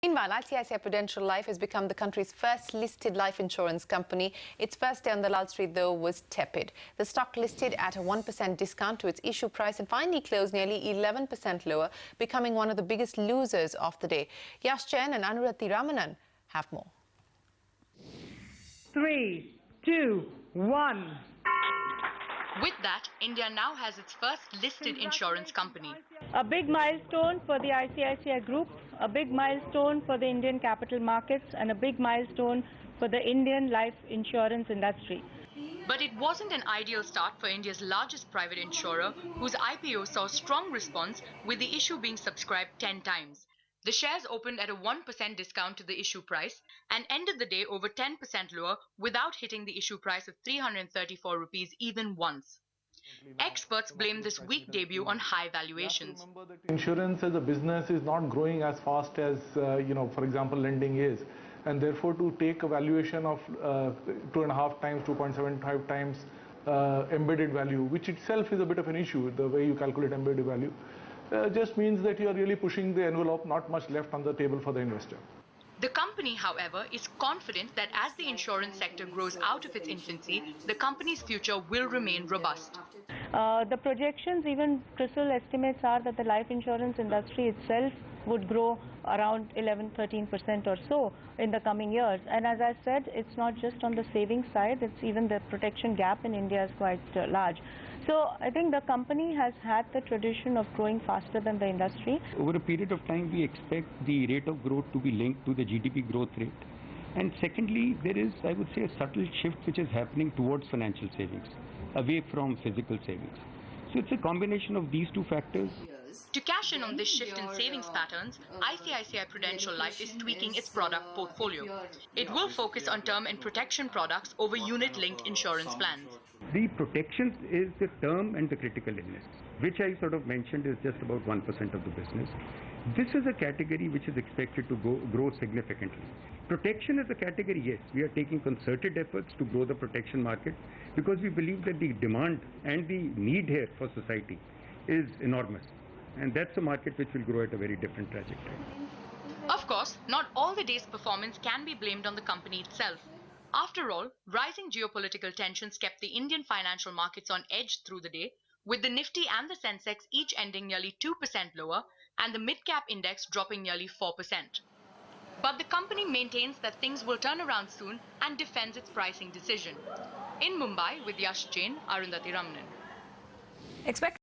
Meanwhile, ICICI Prudential Life has become the country's first listed life insurance company. Its first day on the Dalal Street, though, was tepid. The stock listed at a 1% discount to its issue price and finally closed nearly 11% lower, becoming one of the biggest losers of the day. Yash, Jain and Arundathi Ramanan have more. 3, 2, 1. With that, India now has its first listed insurance company. A big milestone for the ICICI Group, a big milestone for the Indian capital markets, and a big milestone for the Indian life insurance industry. But it wasn't an ideal start for India's largest private insurer, whose IPO saw strong response, with the issue being subscribed 10 times. The shares opened at a 1% discount to the issue price and ended the day over 10% lower without hitting the issue price of 334 rupees even once. Experts blame this weak debut on high valuations. Remember that insurance as a business is not growing as fast as, for example, lending is. And therefore, to take a valuation of 2.5 times, 2.75 times embedded value, which itself is a bit of an issue, the way you calculate embedded value, just means that you are really pushing the envelope, not much left on the table for the investor. The company, however, is confident that as the insurance sector grows out of its infancy, the company's future will remain robust. The projections, even CRISIL estimates, are that the life insurance industry itself would grow around 11-13% or so in the coming years. And as I said, it's not just on the savings side, it's even the protection gap in India is quite large. So I think the company has had the tradition of growing faster than the industry. Over a period of time, we expect the rate of growth to be linked to the GDP growth rate. And secondly, there is, I would say, a subtle shift which is happening towards financial savings, away from physical savings. So it's a combination of these two factors. To cash in on this shift in savings patterns, ICICI Prudential Life is tweaking its product portfolio. It will focus on term and protection products over unit-linked insurance plans. The protection is the term and the critical illness, which I sort of mentioned is just about 1% of the business. This is a category which is expected to grow significantly. Protection is a category, yes, we are taking concerted efforts to grow the protection market because we believe that the demand and the need here for society is enormous. And that's a market which will grow at a very different trajectory. Of course, not all the day's performance can be blamed on the company itself. After all, rising geopolitical tensions kept the Indian financial markets on edge through the day, with the Nifty and the Sensex each ending nearly 2% lower and the mid-cap index dropping nearly 4%. But the company maintains that things will turn around soon and defends its pricing decision. In Mumbai, with Yash, Jain, Arundathi Ramanan.